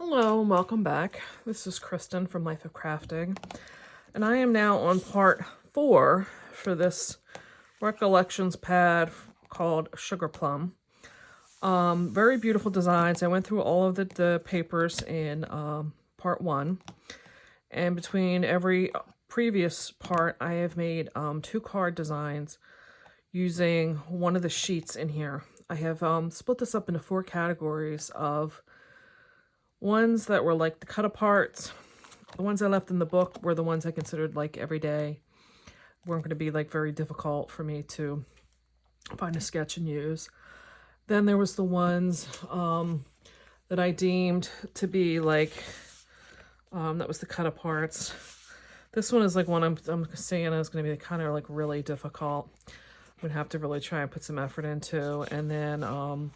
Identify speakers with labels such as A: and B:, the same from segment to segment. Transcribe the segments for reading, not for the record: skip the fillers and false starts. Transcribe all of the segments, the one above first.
A: Hello and welcome back. This is Kristen from Life of Crafting, and I am now on part 4 for this Recollections pad called Sugarplum. Very beautiful designs. I went through all of the papers in part 1, and between every previous part I have made 2 card designs using one of the sheets in here. I have split this up into 4 categories of ones that were like the cut aparts. The ones I left in the book were the ones I considered like everyday. Weren't going to be like very difficult for me to find a sketch and use. Then there was the ones that I deemed to be like, that was the cut aparts. This one is like one I'm saying is going to be kind of like really difficult. I'm going to have to really try and put some effort into. And then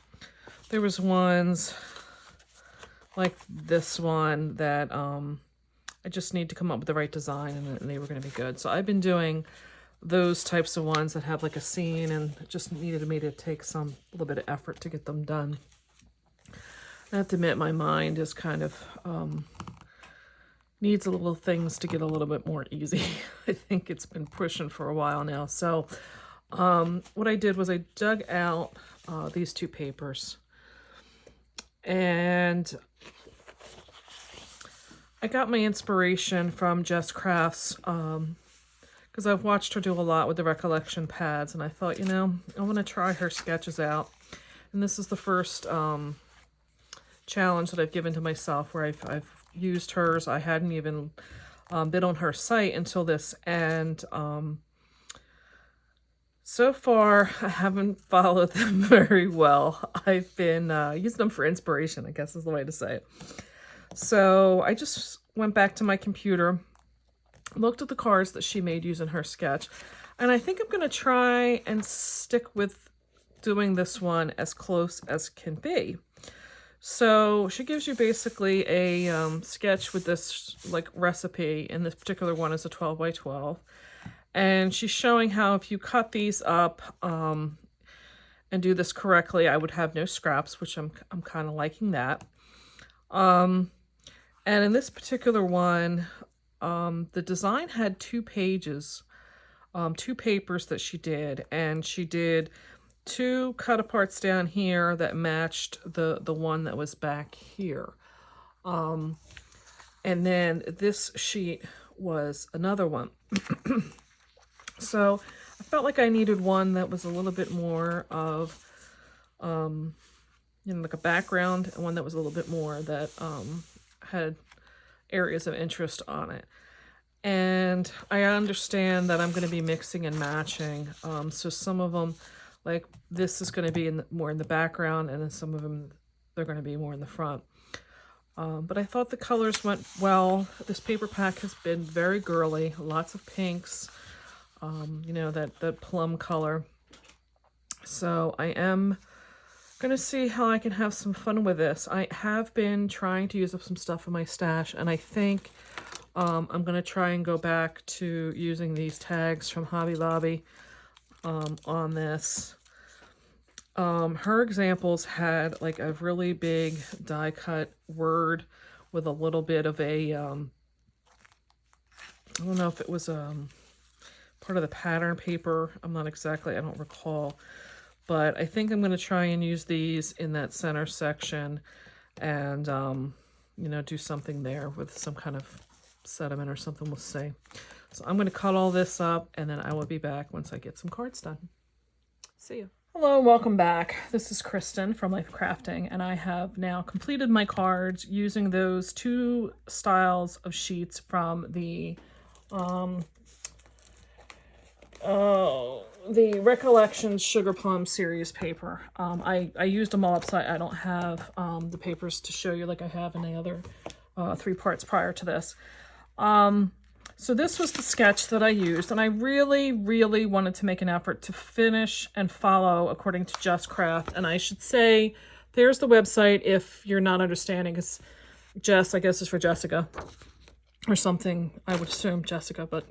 A: there was ones like this one that I just need to come up with the right design and they were going to be good. So I've been doing those types of ones that have like a scene and it just needed me to take a little bit of effort to get them done. I have to admit my mind is kind of needs a little things to get a little bit more easy. I think it's been pushing for a while now. So what I did was I dug out these 2 papers. And I got my inspiration from Jess Crafts because I've watched her do a lot with the recollection pads, and I thought, I want to try her sketches out. And this is the first challenge that I've given to myself where I've used hers. I hadn't even been on her site until this, and so far I haven't followed them very well. I've been using them for inspiration, I guess is the way to say it. So I just went back to my computer, looked at the cards that she made using her sketch, and I think I'm going to try and stick with doing this one as close as can be. So she gives you basically a sketch with this like recipe, and this particular one is a 12 by 12. And she's showing how if you cut these up and do this correctly, I would have no scraps, which I'm kind of liking that. And in this particular one, the design had 2 pages, 2 papers that she did, and she did 2 cut aparts down here that matched the one that was back here. And then this sheet was another one. So I felt like I needed one that was a little bit more of, like a background, and one that was a little bit more that had areas of interest on it. And I understand that I'm going to be mixing and matching. So some of them, like this is going to be more in the background, and then some of them, they're going to be more in the front. But I thought the colors went well. This paper pack has been very girly, lots of pinks, that plum color. So I am going to see how I can have some fun with this. I have been trying to use up some stuff in my stash, and I think I'm going to try and go back to using these tags from Hobby Lobby on this. Her examples had like a really big die cut word with a little bit of a, I don't know if it was part of the pattern paper. I don't recall. But I think I'm going to try and use these in that center section and, do something there with some kind of sediment or something, we'll see. So I'm going to cut all this up, and then I will be back once I get some cards done. See ya. Hello, welcome back. This is Kristen from Life Crafting, and I have now completed my cards using those 2 styles of sheets from the Recollections Sugarplum series paper. I used them all up, so I don't have the papers to show you like I have in the other 3 parts prior to this. So this was the sketch that I used, and I really, really wanted to make an effort to finish and follow according to Jess Craft. And I should say, there's the website if you're not understanding, because Jess, I guess, is for Jessica or something. I would assume Jessica, but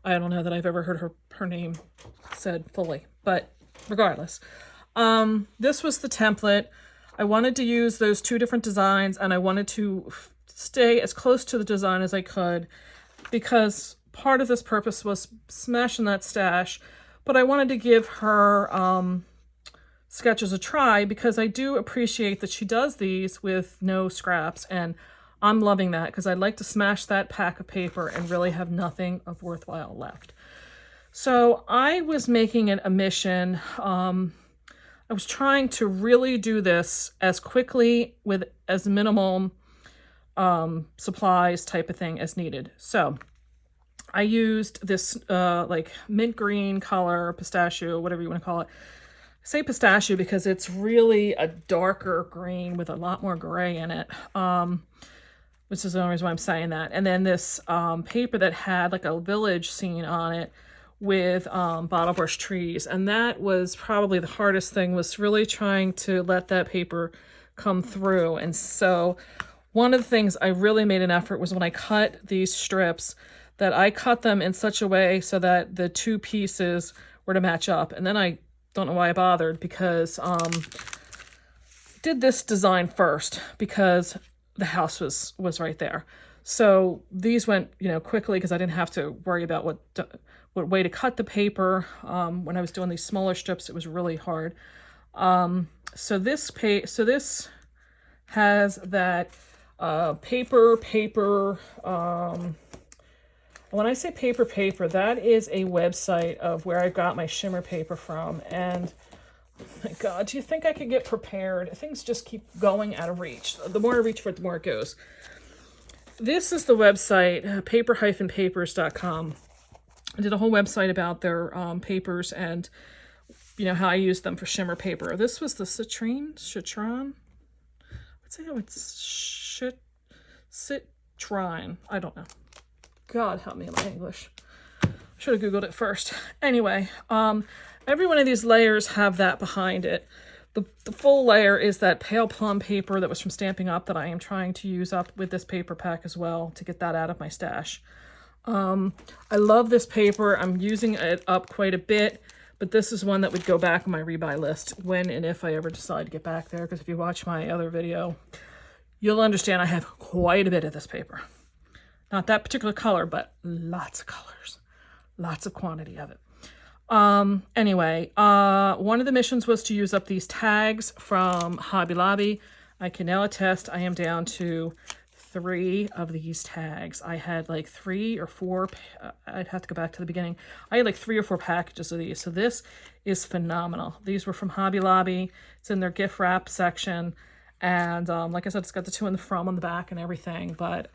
A: I don't know that I've ever heard her name said fully. But regardless, this was the template. I wanted to use those two different designs, and I wanted to stay as close to the design as I could, because part of this purpose was smashing that stash, but I wanted to give her sketches a try, because I do appreciate that she does these with no scraps, and I'm loving that, because I'd like to smash that pack of paper and really have nothing of worthwhile left. So I was making it a mission. I was trying to really do this as quickly with as minimal supplies type of thing as needed. So I used this like mint green color, pistachio, whatever you want to call it. I say pistachio because it's really a darker green with a lot more gray in it, which is the only reason why I'm saying that. And then this paper that had like a village scene on it with bottle brush trees. And that was probably the hardest thing, was really trying to let that paper come through. And so one of the things I really made an effort was when I cut these strips, that I cut them in such a way so that the two pieces were to match up. And then I don't know why I bothered, because did this design first because the house was right there. So these went, you know, quickly, because I didn't have to worry about what way to cut the paper. When I was doing these smaller strips, it was really hard. So this has that paper. When I say paper, that is a website of where I got my shimmer paper from. And oh my God, do you think I could get prepared? Things just keep going out of reach. The more I reach for it, the more it goes. This is the website, paper-papers.com. I did a whole website about their papers and, you know, how I use them for shimmer paper. This was the citron. I'd say it's citron. I don't know. God help me in my English. Should have Googled it first. Anyway, every one of these layers have that behind it. The full layer is that pale plum paper that was from Stampin' Up that I am trying to use up with this paper pack as well to get that out of my stash. I love this paper. I'm using it up quite a bit, but this is one that would go back on my rebuy list when and if I ever decide to get back there, because if you watch my other video, you'll understand I have quite a bit of this paper. Not that particular color, but lots of colors, lots of quantity of it. Anyway, one of the missions was to use up these tags from Hobby Lobby. I can now attest I am down to 3 of these tags. I had like 3 or 4, I'd have to go back to the beginning. I had like 3 or 4 packages of these. So this is phenomenal. These were from Hobby Lobby. It's in their gift wrap section. And like I said, it's got the 2 in the from on the back and everything. But,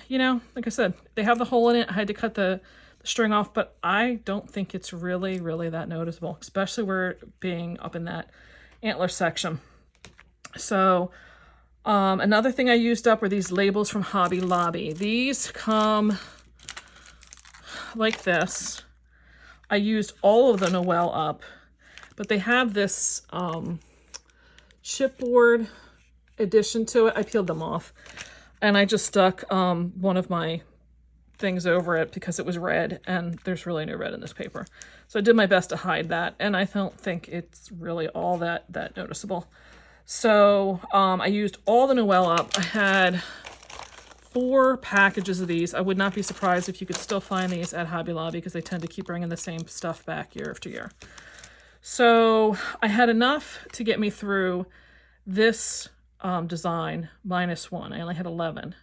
A: you know, like I said, they have the hole in it. I had to cut the string off, but I don't think it's really that noticeable, especially where it being up in that antler section. So another thing I used up were these labels from Hobby Lobby. These come like this. I used all of the Noel up, but they have this chipboard addition to it. I peeled them off, and I just stuck one of my things over it because it was red, and there's really no red in this paper. So I did my best to hide that, and I don't think it's really all that noticeable. So I used all the Noel up. I had 4 packages of these. I would not be surprised if you could still find these at Hobby Lobby, because they tend to keep bringing the same stuff back year after year. So I had enough to get me through this design -1. I only had 11.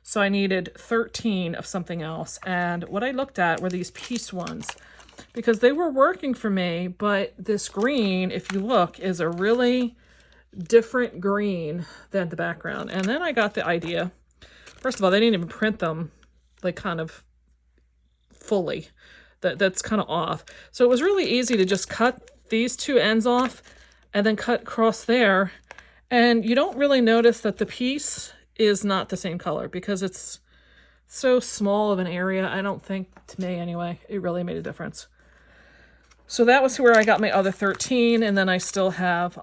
A: So I needed 13 of something else. And what I looked at were these piece ones, because they were working for me, but this green, if you look, is a really different green than the background. And then I got the idea. First of all, they didn't even print them like kind of fully. That's kind of off. So it was really easy to just cut these 2 ends off and then cut across there. And you don't really notice that the piece is not the same color because it's so small of an area. I don't think, to me anyway, it really made a difference. So that was where I got my other 13, and then I still have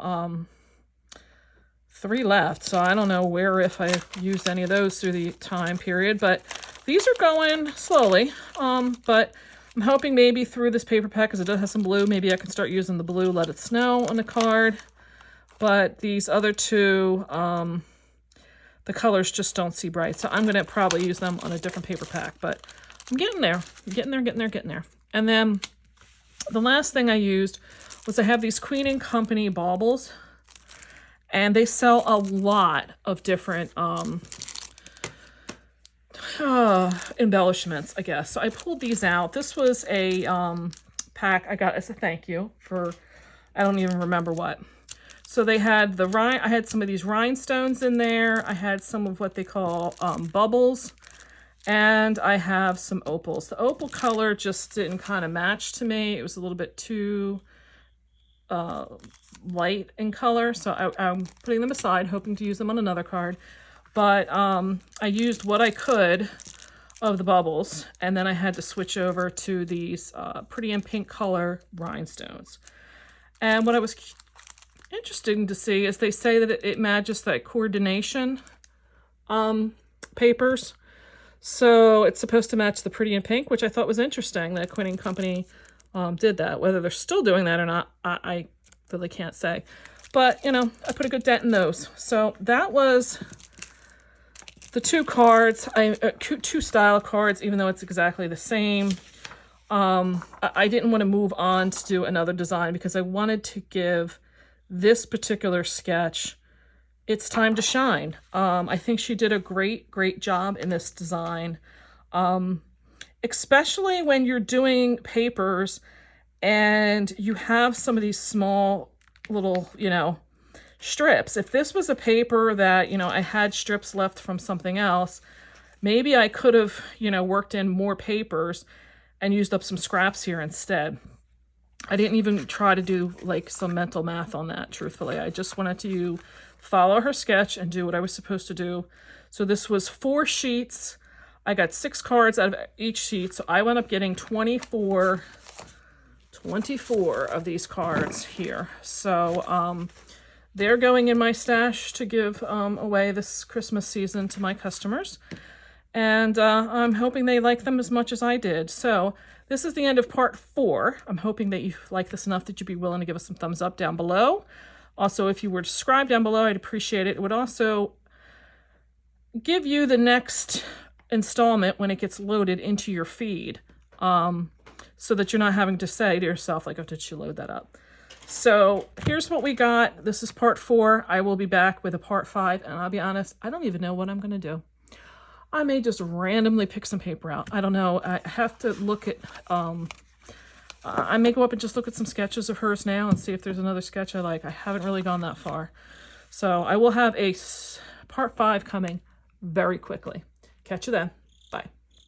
A: 3 left. So I don't know where, if I used any of those through the time period, but these are going slowly. But I'm hoping maybe through this paper pack, because it does have some blue, maybe I can start using the blue Let It Snow on the card. but these other two, the colors just don't see bright. So I'm going to probably use them on a different paper pack, but I'm getting there. Getting there. And then the last thing I used was I have these Queen & Company baubles, and they sell a lot of different embellishments, I guess. So I pulled these out. This was a pack I got as a thank you for, I don't even remember what. So they had I had some of these rhinestones in there. I had some of what they call bubbles, and I have some opals. The opal color just didn't kind of match to me. It was a little bit too light in color, so I'm putting them aside, hoping to use them on another card. But I used what I could of the bubbles, and then I had to switch over to these pretty in pink color rhinestones. And what I was interesting to see is they say that it matches that coordination papers. So it's supposed to match the pretty in pink, which I thought was interesting that Queen & Company did that. Whether they're still doing that or not, I really can't say. But, you know, I put a good dent in those. So that was the two cards, two style cards, even though it's exactly the same. I didn't want to move on to do another design because I wanted to give this particular sketch its time to shine. I think she did a great job in this design, especially when you're doing papers and you have some of these small little, you know, strips. If this was a paper that, you know, I had strips left from something else, maybe I could have, you know, worked in more papers and used up some scraps here instead. I didn't even try to do like some mental math on that, truthfully. I just wanted to follow her sketch and do what I was supposed to do. So this was 4 sheets. I got 6 cards out of each sheet, so I wound up getting 24 of these cards here. So they're going in my stash to give away this Christmas season to my customers. And I'm hoping they like them as much as I did. So this is the end of part 4. I'm hoping that you like this enough that you'd be willing to give us some thumbs up down below. Also, if you were to subscribe down below, I'd appreciate it. It would also give you the next installment when it gets loaded into your feed, so that you're not having to say to yourself, like, oh, did she load that up? So here's what we got. This is part 4. I will be back with a part 5, and I'll be honest, I don't even know what I'm going to do. I may just randomly pick some paper out. I don't know. I have to look at, I may go up and just look at some sketches of hers now and see if there's another sketch I like. I haven't really gone that far. So I will have a part 5 coming very quickly. Catch you then.